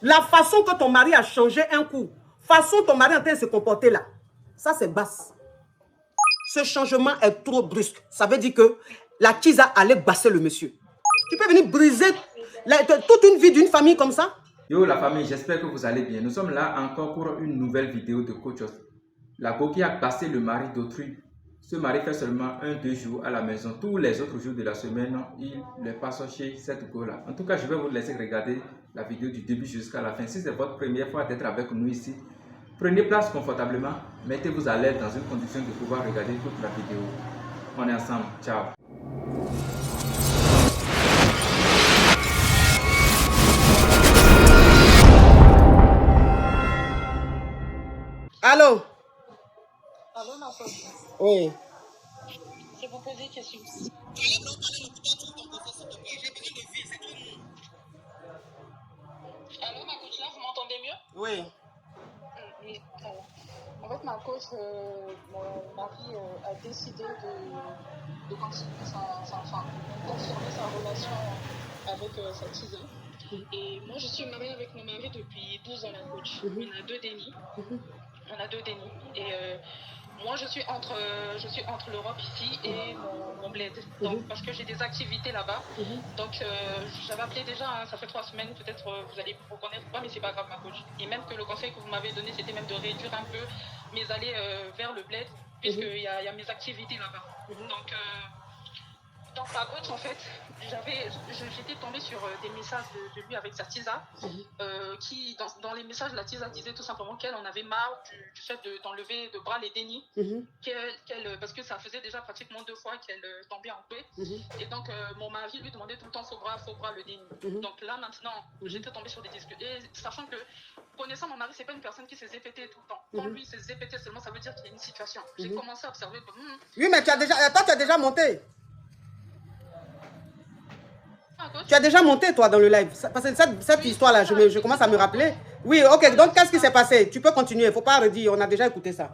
La façon que ton mari a changé un coup, façon ton mari est en train de se comporter là, ça c'est basse. Ce changement est trop brusque. Ça veut dire que la Kiza allait basser le monsieur. Tu peux venir briser toute une vie d'une famille comme ça? Yo la famille, j'espère que vous allez bien. Nous sommes là encore pour une nouvelle vidéo de Coach Os. La go qui a passé le mari d'autrui. Ce mari fait seulement 1-2 jours à la maison. Tous les autres jours de la semaine, il les passe chez cette go-là. En tout cas, je vais vous laisser regarder la vidéo du début jusqu'à la fin. Si c'est votre première fois d'être avec nous ici, prenez place confortablement. Mettez-vous à l'aise dans une condition de pouvoir regarder toute la vidéo. On est ensemble. Ciao. Allô? Allô, ma pote. Oui. C'est pour poser une question. Allô, ma coach, là, vous m'entendez mieux? Oui. Oui. En fait, ma coach, mon mari a décidé de continuer confirmer sa relation avec sa tisane. Et moi, je suis mariée avec mon mari depuis 12 ans, ma coach. On a deux dénis. Et moi, je suis entre l'Europe ici et mon bled. Donc, parce que j'ai des activités là-bas. Donc, j'avais appelé déjà, hein, ça fait 3 semaines, peut-être vous allez me reconnaître ou pas, mais c'est pas grave, ma coach. Et même que le conseil que vous m'avez donné, c'était même de réduire un peu mes allées vers le bled, puisqu'il y a mes activités là-bas. Donc, dans ma coach, en fait, j'étais tombée sur des messages de lui avec sa tisa, qui, dans les messages, la tisa disait tout simplement qu'elle en avait marre du fait d'enlever de bras les dénis, parce que ça faisait déjà pratiquement 2 fois qu'elle tombait en paix. Et donc, mon mari lui demandait tout le temps faux bras, le déni. Donc là, maintenant, j'étais tombée sur des disques. Et sachant que, connaissant mon mari, c'est pas une personne qui s'est zépétée tout le temps. Quand lui s'est zépété seulement, ça veut dire qu'il y a une situation. J'ai commencé à observer que... Oui, mais toi, tu as déjà monté. Tu as déjà monté, toi, dans le live. Parce que cette histoire-là, je commence à me rappeler. Oui, ok. Donc, qu'est-ce qui s'est passé? Tu peux continuer. Il ne faut pas redire. On a déjà écouté ça.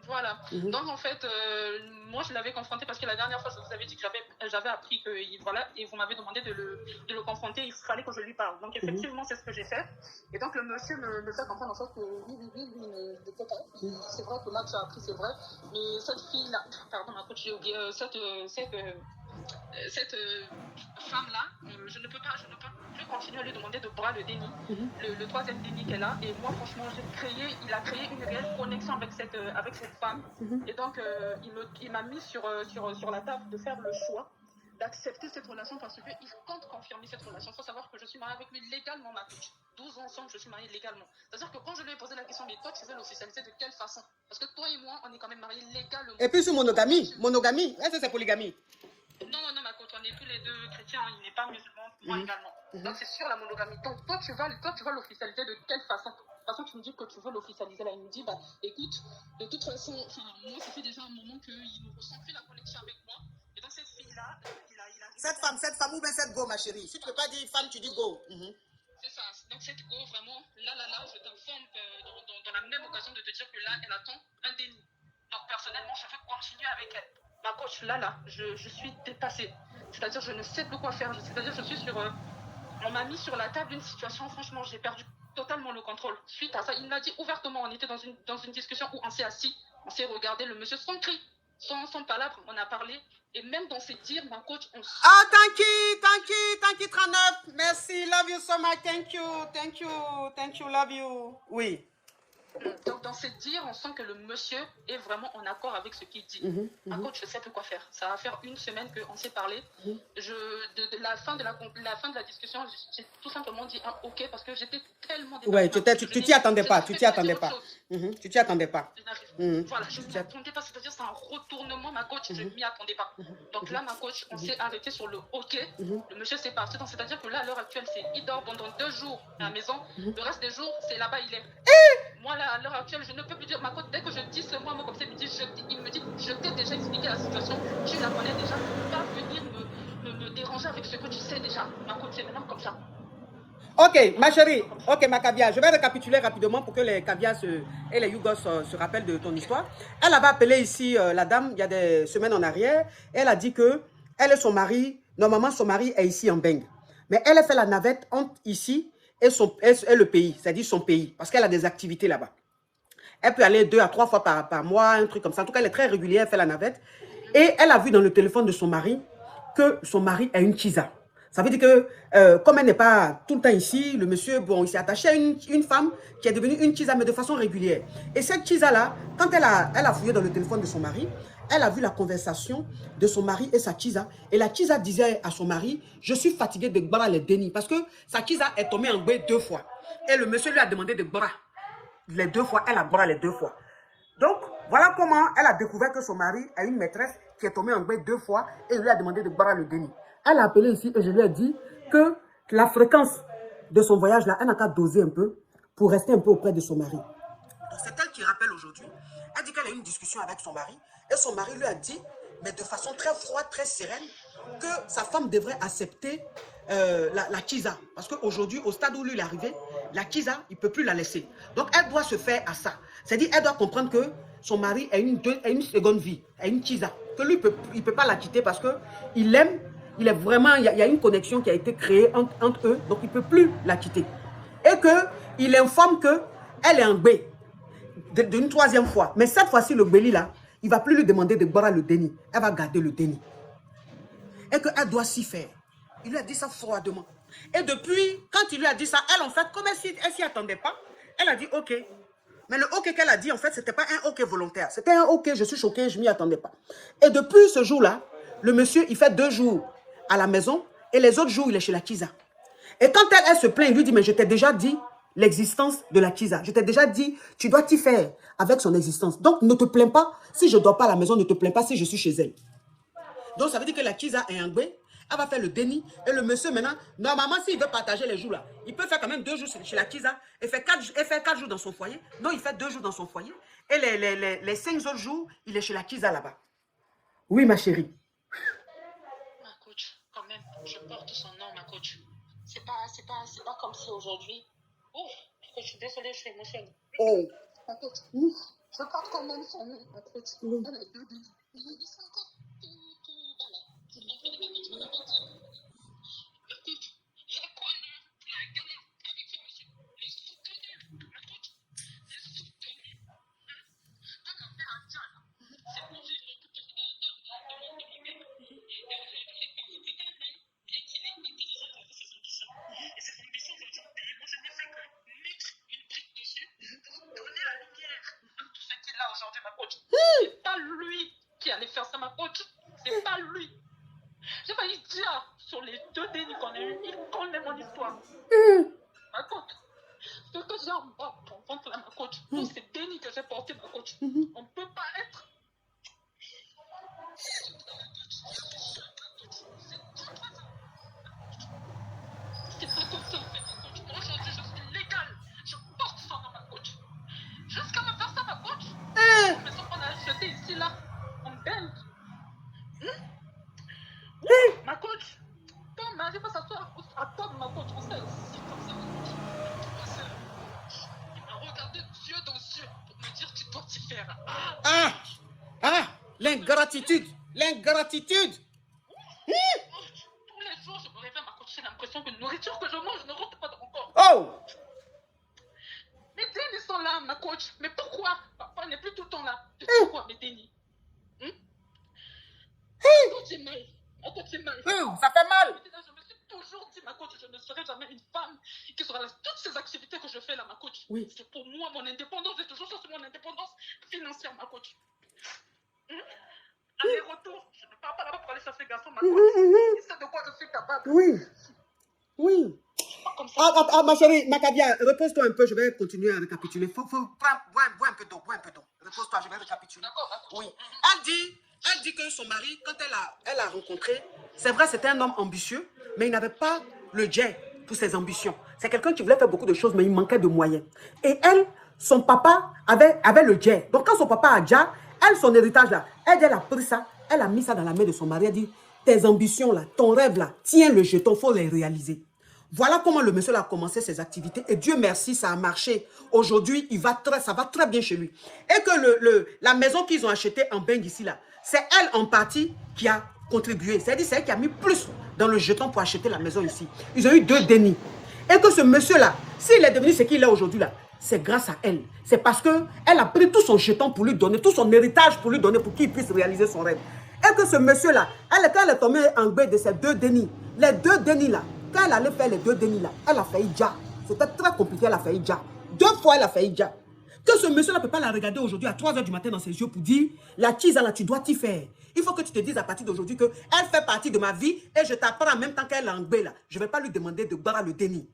Voilà. Donc, en fait, moi, je l'avais confronté parce que la dernière fois, je vous avais dit que j'avais appris que, voilà, et vous m'avez demandé de le confronter. Il fallait que je lui parle. Donc, effectivement, c'est ce que j'ai fait. Et donc, le monsieur me fait comprendre, en fait, que lui, lui, ne peut pas. C'est vrai que là, tu as appris, c'est vrai. Mais cette fille-là, pardon, ma coach, j'ai oublié, cette femme-là, je ne peux plus continuer à lui demander de bras le déni, le troisième déni qu'elle a. Et moi, franchement, il a créé une réelle connexion avec cette femme. Et donc, il m'a mis sur la table de faire le choix d'accepter cette relation parce qu'il compte confirmer cette relation. Il faut savoir que je suis mariée avec lui légalement, ma coach. 12 ans ensemble, je suis mariée légalement. C'est-à-dire que quand je lui ai posé la question, mais toi, tu veux l'officialiser de quelle façon? Parce que toi et moi, on est quand même mariés légalement. Et puis sur monogamie. Est-ce que c'est polygamie? Non, ma coach, on est tous les deux chrétiens, il n'est pas musulman, moi également. Donc c'est sur la monogamie. Donc toi, tu vas l'officialiser de quelle façon? De toute façon, tu me dis que tu veux l'officialiser là. Il me dit, bah écoute, de toute façon, moi, ça fait déjà un moment qu'il ne ressent plus la connexion avec moi. Et donc cette fille-là, il a... Cette femme ou bien cette go, ma chérie. Si tu ne peux pas dire femme, tu dis go. C'est ça. Donc cette go, vraiment, là, je t'informe dans la même occasion de te dire que là, elle attend un déni. Donc personnellement, je veux continuer avec elle. Ma coach, là, je suis dépassée. C'est-à-dire, je ne sais plus quoi faire. C'est-à-dire, je suis sur... on m'a mis sur la table une situation, franchement, j'ai perdu totalement le contrôle. Suite à ça, il m'a dit ouvertement, on était dans une discussion où on s'est assis, on s'est regardé, le monsieur sans cri, sans palabre, on a parlé. Et même dans ses dires, ma coach, on... Ah, thank you, 39. Merci, love you so much, thank you, love you. Oui. Donc, dans ces dires, on sent que le monsieur est vraiment en accord avec ce qu'il dit. Ma coach, je sais plus quoi faire. Ça va faire 1 semaine qu'on s'est parlé. De la fin de la discussion, j'ai tout simplement dit un OK parce que j'étais tellement dépassée. Ouais, tu t'y attendais pas. Tu t'y attendais pas. Voilà, je ne m'y attendais pas. C'est-à-dire, c'est un retournement, ma coach. Je ne m'y attendais pas. Donc là, ma coach, on s'est arrêté sur le OK. Le monsieur s'est parti. Donc, c'est-à-dire que là, à l'heure actuelle, il dort pendant 2 jours à la maison. Le reste des jours, c'est là-bas, il est. Moi, là, à l'heure actuelle, je ne peux plus dire ma coach. Dès que je dis ce mot comme ça, il me dit, je t'ai déjà expliqué la situation. Tu la connais déjà. Tu ne peux pas venir me déranger avec ce que tu sais déjà. Ma coach, c'est maintenant comme ça. Ok, ma chérie, ok, ma caviar, je vais récapituler rapidement pour que les caviars et les Yougos se rappellent de ton histoire. Elle avait appelé ici la dame il y a des semaines en arrière. Elle a dit que elle et son mari, normalement son mari est ici en Beng. Mais elle a fait la navette entre ici et le pays, c'est-à-dire son pays, parce qu'elle a des activités là-bas. Elle peut aller 2 à 3 fois par mois, un truc comme ça. En tout cas, elle est très régulière, elle fait la navette. Et elle a vu dans le téléphone de son mari que son mari a une Chiza. Ça veut dire que, comme elle n'est pas tout le temps ici, le monsieur, bon, il s'est attaché à une femme qui est devenue une Chiza, mais de façon régulière. Et cette Chiza-là, quand elle a fouillé dans le téléphone de son mari, elle a vu la conversation de son mari et sa Chiza. Et la Chiza disait à son mari, je suis fatiguée de boire les dénis, parce que sa Chiza est tombée en bain 2 fois. Et le monsieur lui a demandé de boire les 2 fois, elle a boire les 2 fois. Donc, voilà comment elle a découvert que son mari a une maîtresse qui est tombée en bain 2 fois et lui a demandé de boire le déni. Elle a appelé ici et je lui ai dit que la fréquence de son voyage là, elle n'a qu'à doser un peu pour rester un peu auprès de son mari. Donc, c'est elle qui rappelle aujourd'hui. Elle dit qu'elle a eu une discussion avec son mari et son mari lui a dit, mais de façon très froide, très sereine, que sa femme devrait accepter la Chiza. Parce qu'aujourd'hui, au stade où lui il est arrivé, la Chiza, il ne peut plus la laisser. Donc, elle doit se faire à ça. C'est-à-dire, elle doit comprendre que son mari a une seconde vie, a une Chiza. Que lui, il ne peut pas la quitter parce qu'il l'aime. Il est vraiment, il y a une connexion qui a été créée entre eux. Donc, il ne peut plus la quitter. Et qu'il informe qu'elle est en B d'une 3e fois. Mais cette fois-ci, le Béli là, il ne va plus lui demander de boire le déni. Elle va garder le déni. Et qu'elle doit s'y faire. Il lui a dit ça froidement. Et depuis, quand il lui a dit ça, elle, en fait, comme elle s'y attendait pas, elle a dit OK. Mais le OK qu'elle a dit, en fait, ce n'était pas un OK volontaire. C'était un OK, je suis choquée, je ne m'y attendais pas. Et depuis ce jour-là, le monsieur, il fait 2 jours à la maison et les autres jours, il est chez la Chiza. Et quand elle se plaint, il lui dit, mais je t'ai déjà dit l'existence de la Chiza. Je t'ai déjà dit, tu dois t'y faire avec son existence. Donc, ne te plains pas. Si je ne dors pas à la maison, ne te plains pas si je suis chez elle. Donc, ça veut dire que la Chiza est en Gué. Elle va faire le déni. Et le monsieur, maintenant, normalement, s'il veut partager les jours là, il peut faire quand même 2 jours chez la Chiza et faire 4 jours dans son foyer. Non, il fait 2 jours dans son foyer. Et les 5 autres jours, il est chez la Chiza là-bas. Oui, ma chérie. Ma coach, quand même, je porte son nom, ma coach. C'est pas comme si aujourd'hui. Ouf, je suis désolée, je suis émotionnée. Oh. Ma coach, je porte quand même son nom, ma coach. Oui. Elle a 2 billes. Ils sont encore tout dans la. Je connais la galère avec ce monsieur. Les soutenus, ma coach. Les soutenus. On a fait un tien, là. C'est pour vivre tout ce que et cette ambition aujourd'hui, moi je n'ai fait que mettre une brique dessus pour donner la lumière à tout ce qu'il a aujourd'hui, ma coach. C'est pas lui qui allait faire ça, ma coach. C'est pas lui. J'ai failli dire sur les 2 dénis qu'on a eu, il connaît mon histoire. Ma coach, ce que j'ai en bas pour vendre là, ma coach, tous ces dénis que j'ai portés, ma coach, on ne peut pas être. C'est pas comme ça, en fait, ma coach. Aujourd'hui, je suis légale. Je porte son nom, ma coach. Jusqu'à me faire ça, ma coach. La maison qu'on a achetée ici, là, en Belge. Ma coach, quand on arrive à s'asseoir à table, ma coach, on s'est assis comme ça, ma coach. Il m'a regardé yeux dans les yeux pour me dire tu dois t'y faire. L'ingratitude. L'ingratitude. Tous les jours, je me réveille, ma coach, j'ai l'impression que la nourriture que je mange ne rentre pas dans mon corps. Oh. Mes dénis sont là, ma coach. Mais pourquoi papa n'est plus tout le temps là? Pourquoi mes dénis? Ma coach, j'ai mal. Ma coach, j'ai mal. Ça fait mal. Je me suis toujours dit, ma coach, je ne serai jamais une femme qui sera là. Toutes ces activités que je fais là, ma coach, Oui. c'est pour moi, mon indépendance. J'ai toujours cherché mon indépendance financière, ma coach. Aller-retour, je ne pars pas là-bas pour aller chercher garçon, ma coach. Il sait de quoi je suis capable. Oui. Oui. Pas comme ça. Ma chérie, Macabia, repose-toi un peu, je vais continuer à récapituler. Bois un peu d'eau, Repose-toi, je vais récapituler. D'accord. Oui. Elle dit que son mari, quand elle a rencontré, c'est vrai, c'était un homme ambitieux, mais il n'avait pas le jet pour ses ambitions. C'est quelqu'un qui voulait faire beaucoup de choses, mais il manquait de moyens. Et elle, son papa avait le jet. Donc quand son papa a déjà, elle, son héritage là, elle a pris ça, elle a mis ça dans la main de son mari, elle dit, tes ambitions là, ton rêve là, tiens le jeton, il faut les réaliser. Voilà comment le monsieur a commencé ses activités et Dieu merci, ça a marché. Aujourd'hui, ça va très bien chez lui. Et que la maison qu'ils ont achetée en Beng ici là, c'est elle en partie qui a contribué. C'est-à-dire c'est elle qui a mis plus dans le jeton pour acheter la maison ici. Ils ont eu 2 dénis. Et que ce monsieur-là, s'il est devenu ce qu'il est aujourd'hui là, c'est grâce à elle. C'est parce qu'elle a pris tout son jeton pour lui donner, tout son héritage pour lui donner, pour qu'il puisse réaliser son rêve. Et que ce monsieur-là, quand elle est tombée en baie de ces 2 dénis, les 2 dénis là, quand elle allait faire les 2 dénis là, elle a failli déjà. C'était très compliqué, elle a failli déjà. 2 fois, elle a failli déjà. Que ce monsieur-là ne peut pas la regarder aujourd'hui à 3 h du matin dans ses yeux pour dire, la Tisa là, tu dois t'y faire. Il faut que tu te dises à partir d'aujourd'hui qu'elle fait partie de ma vie et je t'apprends en même temps qu'elle est en baie là. Je ne vais pas lui demander de boire le déni.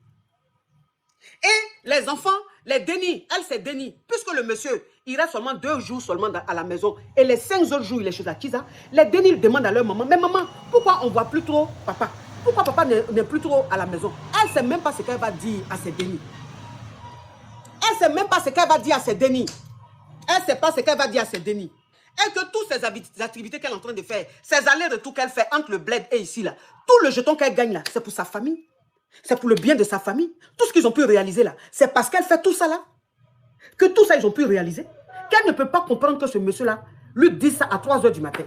Et les enfants, les dénis, elle c'est déni. Puisque le monsieur, il reste seulement 2 jours seulement à la maison et les 5 autres jours, il est chez la Tisa, les dénis ils demandent à leur maman, mais maman, pourquoi on ne voit plus trop papa? Pourquoi papa n'est plus trop à la maison? Elle ne sait même pas ce qu'elle va dire à ses dénis. Elle ne sait même pas ce qu'elle va dire à ses dénis. Elle ne sait pas ce qu'elle va dire à ses dénis. Et que toutes ces activités qu'elle est en train de faire, ces allers-retours qu'elle fait entre le bled et ici, là, tout le jeton qu'elle gagne là, c'est pour sa famille. C'est pour le bien de sa famille. Tout ce qu'ils ont pu réaliser là, c'est parce qu'elle fait tout ça là. Que tout ça, ils ont pu réaliser. Qu'elle ne peut pas comprendre que ce monsieur-là lui dit ça à 3 h du matin.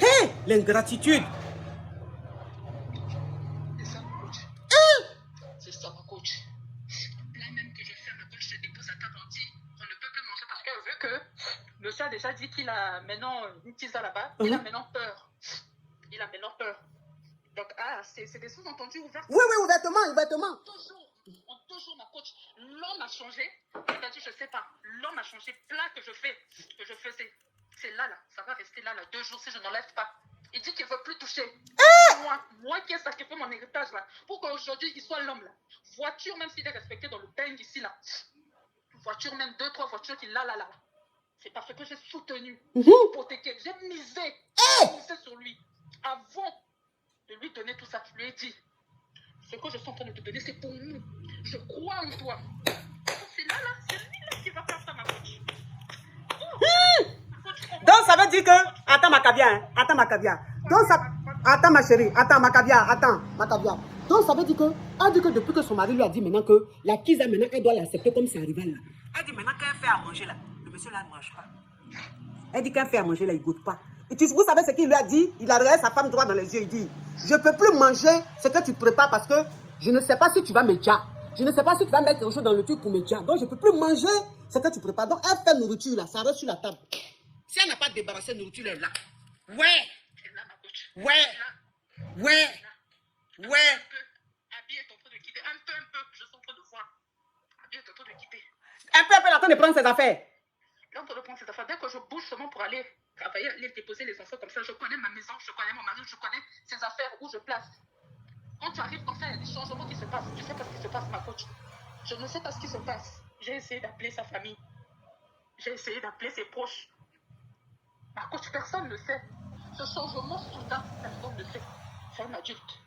Hé, l'ingratitude. C'est ça, ma coach. C'est ça, ma coach. Là même que je fais, ma coach se dépose à table, on dit on ne peut plus manger parce qu'elle veut que le chat a déjà dit qu'il a maintenant une tisa là-bas. Il a maintenant peur. Il a maintenant peur. Donc, c'est des sous-entendus ouverts. Oui, oui, ouvertement, ouvertement. En 2 jours, ma coach, l'homme a changé. C'est-à-dire, je ne sais pas, l'homme a changé. Plat que je faisais, c'est là, ça va rester là, 2 jours si je n'enlève pas. Il dit qu'il ne veut plus toucher. Moi qui ai sacrifié mon héritage là, pour qu'aujourd'hui il soit l'homme là. Voiture, même s'il est respecté dans le peigne ici là. Voiture, même 2, 3 voitures qu'il a là. C'est parce que j'ai soutenu, j'ai hypothéqué, j'ai misé sur lui. Avant de lui donner tout ça, je lui ai dit, ce que je suis en train de te donner, c'est pour nous. Je crois en toi. C'est là, c'est lui là qui va faire ça, ma coach. Donc ça veut dire que, attends ma caviar, hein? Attends ma caviar. Donc ça, attends ma chérie, attends ma caviar, attends ma caviar. Donc ça veut dire que, elle dit que depuis que son mari lui a dit maintenant que la Kisa maintenant elle doit l'accepter comme sa rivale là. Elle dit maintenant qu'elle fait à manger là, le monsieur là ne mange pas. Elle dit qu'elle fait à manger là, il ne goûte pas. Et vous savez ce qu'il lui a dit? Il a regardé sa femme droit dans les yeux, il dit, je ne peux plus manger ce que tu prépares parce que je ne sais pas si tu vas me dire. Je ne sais pas si tu vas mettre quelque chose dans le truc pour me dire. Donc je ne peux plus manger ce que tu prépares. Donc elle fait nourriture là, ça reste sur la table. Si elle n'a pas débarrassé de nourriture, elle est là. Ouais. Abby est en train de quitter. Un peu, je suis en train de voir. Abby est en train de quitter. Un peu, elle est en train de prendre ses affaires. Elle est en train de prendre ses affaires. Dès que je bouge seulement pour aller travailler, aller déposer les enfants comme ça, je connais ma maison, je connais mon mari, je connais ses affaires, où je place. Quand tu arrives comme ça, il y a des changements qui se passent. Je ne sais pas ce qui se passe, ma coach. Je ne sais pas ce qui se passe. J'ai essayé d'appeler sa famille. J'ai essayé d'appeler ses proches. Ma coach, personne ne sait. Ce changement soudain, personne ne sait. C'est un adulte.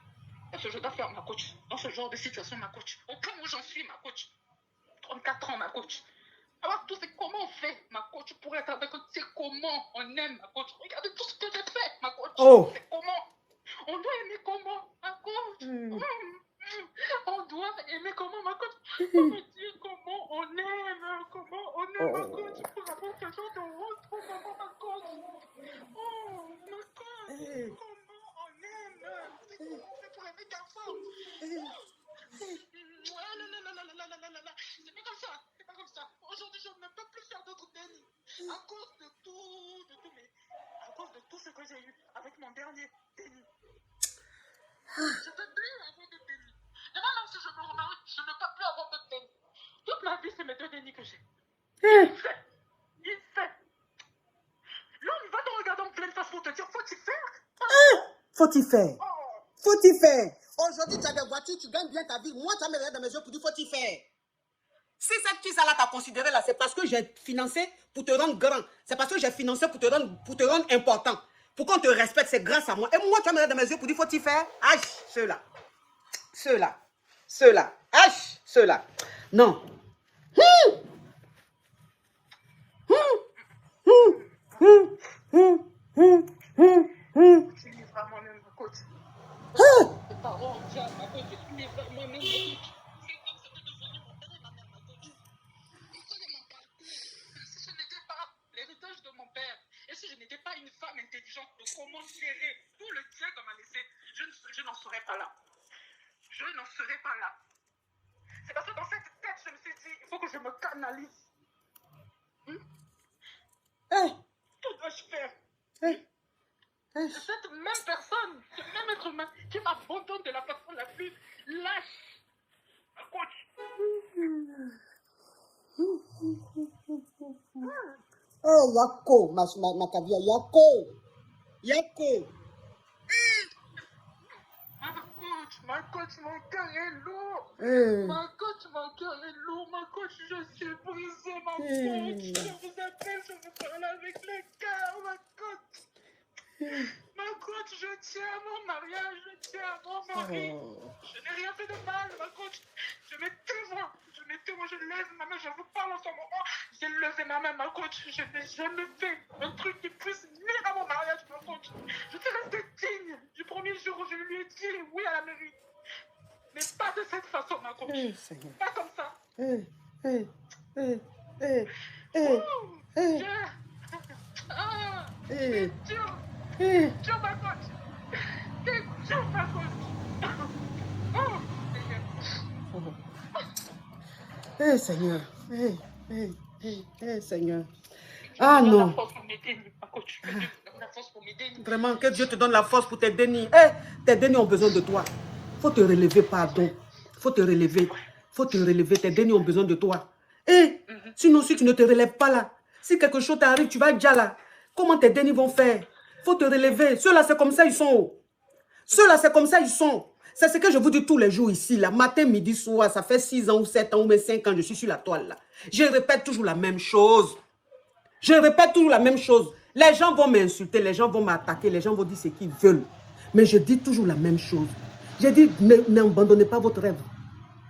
Est-ce que je dois faire, ma coach, dans ce genre de situation, ma coach? Au point où j'en suis, ma coach. 34 ans, ma coach. Alors, tout c'est comment on fait, ma coach, pour être avec eux. C'est comment on aime, ma coach. Regardez tout ce que j'ai fait, ma coach. Oh. C'est comment. On doit aimer comment, ma coach. On doit aimer comment, ma coach. On me dit comment on aime, ma coach. Pour avoir ce genre de rôle, pour maman, ma coach. Oh, ma coach. Comment on aime. Comment on fait pour aimer ta femme. C'est pas comme ça. C'est pas comme ça. Aujourd'hui, je ne peux plus faire d'autres dénis. À cause de tout, mais à cause de tout ce que j'ai eu avec mon dernier déni. Je ne peux plus avoir de déni. Et même si je me remarie, je ne peux plus avoir de déni. Toute ma vie, c'est mes 2 dénis que j'ai. Il fait. L'homme va te regarder en pleine face pour te dire, faut-il faire? Faut-il faire? Faut-il faire? Aujourd'hui, tu as des voitures, tu gagnes bien ta vie. Moi, tu as mes rêves dans mes yeux pour dire, faut-il faire? Si cette Kisa-là t'a considéré là, c'est parce que j'ai financé pour te rendre grand. C'est parce que j'ai financé pour te rendre important. Pour qu'on te respecte, c'est grâce à moi. Et moi, tu as mes rêves dans mes yeux pour dire, faut-il faire? Aïe, ceux-là. Aïe, ceux-là. Non. Je suis livré à moi-même, ma coach. Mes parents, ma coach, je suis livré à moi-même, ma coach. C'est comme c'était devenu mon père et ma mère, ma coach. Vous connaissez mon parcours. Si je n'étais pas l'héritage de mon père, et si je n'étais pas une femme intelligente de comment gérer tout le tien qu'on m'a laissé, je n'en serais pas là. Je n'en serais analyse. Eh, Que dois-je faire? eh, eh. Cette même personne, ce même être humain qui m'abandonne de la façon la plus lâche. Ma coach. Oh, Yako, ma cavia, Yako. Yako. Ma coach, mon cœur est lourd. Eh. Ma coach, mon cœur est lourd. Ma coach, je suis brisé. Ma coach, je vous appelle, je veux parler avec les cœurs. Ma coach. Ma coach, je tiens à mon mariage, je tiens à mon mari. Je n'ai rien fait de mal, ma coach. Je me témoins, je lève ma main, je vous parle en ce moment. J'ai levé ma main, ma coach. Je n'ai jamais fait un truc qui puisse nuire à mon mariage, ma coach. Je suis restée digne du premier jour où je lui ai dit oui à la mairie. Mais pas de cette façon, ma coach. Pas comme ça. Dieu. Ah, c'est dur. Dur, ma coach. C'est dur, ma coach. Oh, Eh, Seigneur. Seigneur. Ah non. Vraiment, que Dieu te donne la force pour tes dénis. Eh, tes dénis ont besoin de toi. Faut te relever, pardon. Faut te relever. Faut te relever. Tes dénis ont besoin de toi. Eh, sinon, si tu ne te relèves pas là, si quelque chose t'arrive, tu vas déjà là. Comment tes dénis vont faire? Faut te relever. Ceux-là, c'est comme ça, ils sont. Ceux-là, c'est comme ça, ils sont. C'est ce que je vous dis tous les jours ici, là. Matin, midi, soir, ça fait 6 ans ou 7 ans ou même 5 ans, je suis sur la toile, là. Je répète toujours la même chose. Je répète toujours la même chose. Les gens vont m'insulter, les gens vont m'attaquer, les gens vont dire ce qu'ils veulent. Mais je dis toujours la même chose. Je dis, n'abandonnez pas votre rêve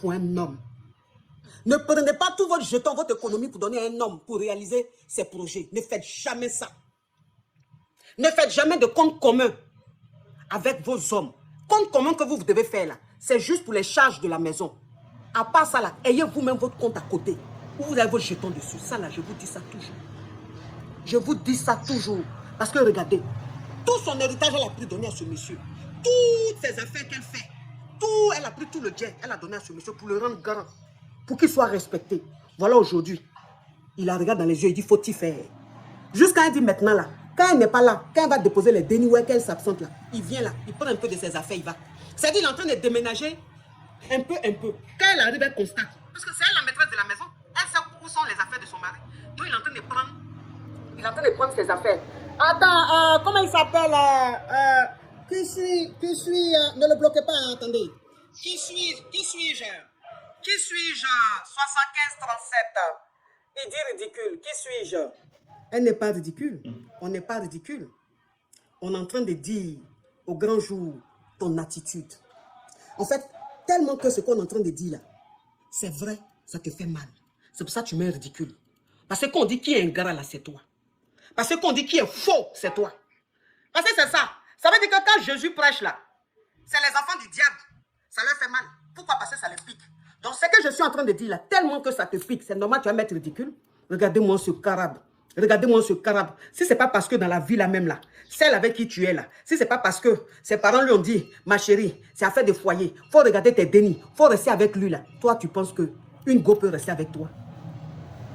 pour un homme. Ne prenez pas tout votre jeton, votre économie pour donner à un homme pour réaliser ses projets. Ne faites jamais ça. Ne faites jamais de compte commun avec vos hommes. Compte commun que vous devez faire là, c'est juste pour les charges de la maison. À part ça là, ayez vous-même votre compte à côté. Où vous avez vos jetons dessus. Ça là, je vous dis ça toujours. Je vous dis ça toujours. Parce que regardez, tout son héritage, elle a pris donné à ce monsieur. Toutes ses affaires qu'elle fait, tout, elle a pris tout le jet, elle a donné à ce monsieur pour le rendre grand. Pour qu'il soit respecté. Voilà aujourd'hui. Il la regarde dans les yeux, il dit, faut-il faire? Jusqu'à elle dit maintenant là, quand elle n'est pas là, quand elle va déposer les dénis ou qu'elle s'absente là, il vient là, il prend un peu de ses affaires, il va. C'est-à-dire, il est en train de déménager un peu. Quand elle arrive, elle constate. Parce que c'est elle la maîtresse de la maison. Elle sait où sont les affaires de son mari. Donc, il est en train de prendre ses affaires. Attends, comment il s'appelle? Qui suis ne le bloquez pas, hein, attendez. Qui suis-je? 75-37. Il dit ridicule. Qui suis-je? Elle n'est pas ridicule. On n'est pas ridicule. On est en train de dire au grand jour ton attitude. En fait, tellement que ce qu'on est en train de dire là, c'est vrai, ça te fait mal. C'est pour ça que tu mets ridicule. Parce qu'on dit qui est ingrat là, c'est toi. Parce qu'on dit qui est faux, c'est toi. Parce que c'est ça. Ça veut dire que quand Jésus prêche là, c'est les enfants du diable. Ça leur fait mal. Pourquoi? Parce que ça les pique. Donc ce que je suis en train de dire là, tellement que ça te pique, c'est normal, tu vas mettre ridicule. Regardez-moi ce carabe. Regardez-moi ce carabe. Si ce n'est pas parce que dans la vie là même là, celle avec qui tu es là, si ce n'est pas parce que ses parents lui ont dit, ma chérie, c'est affaire de foyer, il faut regarder tes dénis, il faut rester avec lui là. Toi, tu penses qu'une go peut rester avec toi?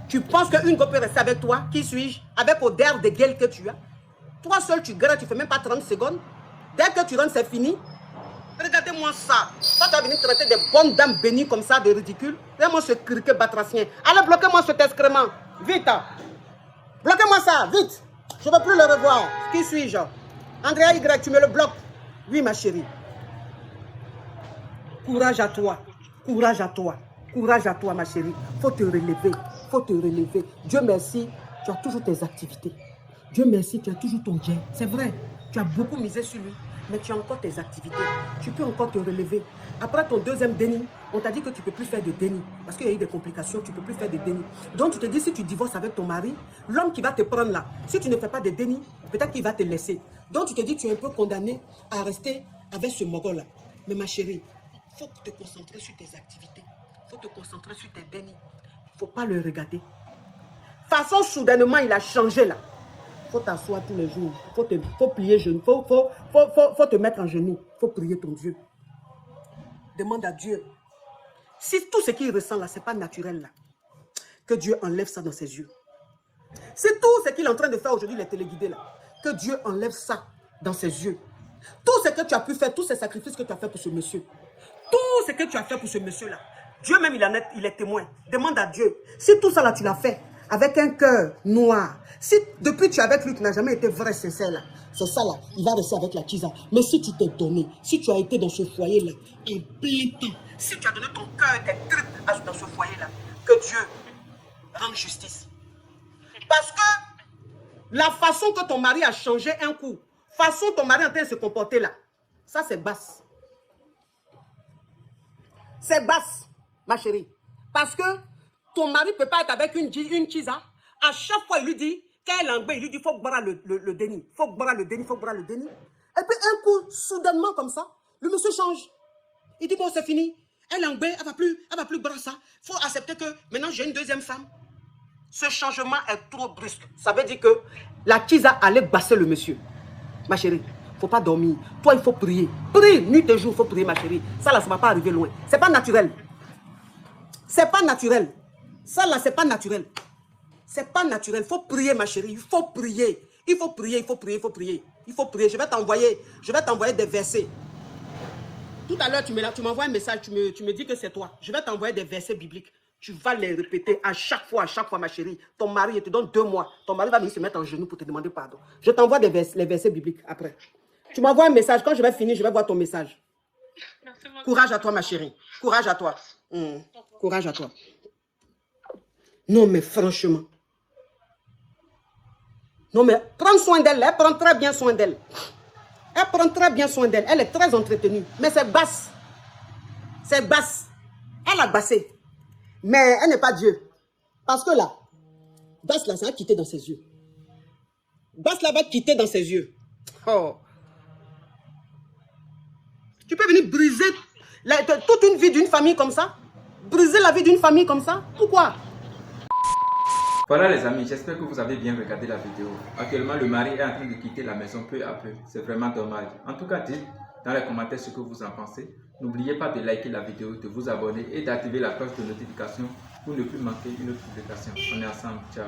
Tu penses qu'une go peut rester avec toi? Qui suis-je? Avec odeur de gueule que tu as? Toi seul, tu grattes, tu ne fais même pas 30 secondes. Dès que tu rentres, c'est fini. Regardez-moi ça. Toi, tu vas venir traiter des bonnes dames bénies comme ça, de ridicule. Regardez-moi ce criquet batracien. Allez, bloquez-moi cet excrément. Vite. Bloquez-moi ça, vite. Je ne veux plus le revoir. Qui suis-je? Andrea Y, tu me le bloques. Oui, ma chérie. Courage à toi. Courage à toi. Courage à toi, ma chérie. Faut te relever. Faut te relever. Dieu merci, tu as toujours tes activités. Dieu merci, tu as toujours ton jet. C'est vrai, tu as beaucoup misé sur lui. Mais tu as encore tes activités. Tu peux encore te relever. Après ton deuxième déni, on t'a dit que tu ne peux plus faire de déni. Parce qu'il y a eu des complications, tu ne peux plus faire de déni. Donc tu te dis, si tu divorces avec ton mari, l'homme qui va te prendre là, si tu ne fais pas de déni, peut-être qu'il va te laisser. Donc tu te dis, tu es un peu condamné à rester avec ce mogol-là. Mais ma chérie, il faut te concentrer sur tes activités. Il faut te concentrer sur tes dénis. Il ne faut pas le regarder. De toute façon, soudainement, il a changé là. Il faut t'asseoir tous les jours. Il faut plier genoux. Il faut te mettre en genoux. Il faut prier ton Dieu. Demande à Dieu. Si tout ce qu'il ressent là, ce n'est pas naturel là. Que Dieu enlève ça dans ses yeux. C'est tout ce qu'il est en train de faire aujourd'hui, les téléguidés là. Que Dieu enlève ça dans ses yeux. Tout ce que tu as pu faire, tous ces sacrifices que tu as fait pour ce monsieur. Tout ce que tu as fait pour ce monsieur-là. Dieu même, il est témoin. Demande à Dieu. Si tout ça là, tu l'as fait avec un cœur noir. Si depuis tu es avec lui, tu n'as jamais été vrai, sincère là. C'est ça là, il va rester avec la Kiza. Mais si tu t'es donné, si tu as été dans ce foyer-là, en plein temps, si tu as donné ton cœur et tes tripes dans ce foyer-là, que Dieu rende justice. Parce que la façon que ton mari a changé un coup, façon ton mari est en train de se comporter là, ça c'est basse. C'est basse, ma chérie. Parce que ton mari ne peut pas être avec une Kiza. À chaque fois, il lui dit, quand elle est en bain, il lui dit, il faut boire le déni. Il faut boire le déni, il faut boire le déni. Et puis un coup, soudainement comme ça, le monsieur change. Il dit, bon, c'est fini. Elle est en bain, elle ne va plus boire ça. Il faut accepter que maintenant, j'ai une deuxième femme. Ce changement est trop brusque. Ça veut dire que la Kiza allait basser le monsieur. Ma chérie, il ne faut pas dormir. Toi, il faut prier. Prie, nuit et jour, il faut prier, ma chérie. Ça, là, ça ne va pas arriver loin. Ce n'est pas naturel. C'est pas naturel. Ça, là, c'est pas naturel. C'est pas naturel. Il faut prier, ma chérie. Il faut prier. Il faut prier, il faut prier, il faut prier. Il faut prier. Je vais t'envoyer des versets. Tout à l'heure, tu m'envoies un message, tu me dis que c'est toi. Je vais t'envoyer des versets bibliques. Tu vas les répéter à chaque fois, ma chérie. Ton mari, il te donne 2 mois. Ton mari va venir se mettre en genoux pour te demander pardon. Je t'envoie les versets bibliques après. Tu m'envoies un message. Quand je vais finir, je vais voir ton message. Courage à toi, ma chérie. Courage à toi. Courage à toi. Non, mais franchement. Non, mais prends soin d'elle. Elle prend très bien soin d'elle. Elle prend très bien soin d'elle. Elle est très entretenue. Mais c'est basse. C'est basse. Elle a bassé. Mais elle n'est pas Dieu. Parce que là, basse là, ça va quitter dans ses yeux. Basse là va quitter dans ses yeux. Oh. Tu peux venir briser toute une vie d'une famille comme ça? Briser la vie d'une famille comme ça? Pourquoi? Voilà les amis, j'espère que vous avez bien regardé la vidéo. Actuellement, le mari est en train de quitter la maison peu à peu. C'est vraiment dommage. En tout cas, dites dans les commentaires ce que vous en pensez. N'oubliez pas de liker la vidéo, de vous abonner et d'activer la cloche de notification pour ne plus manquer une autre publication. On est ensemble. Ciao.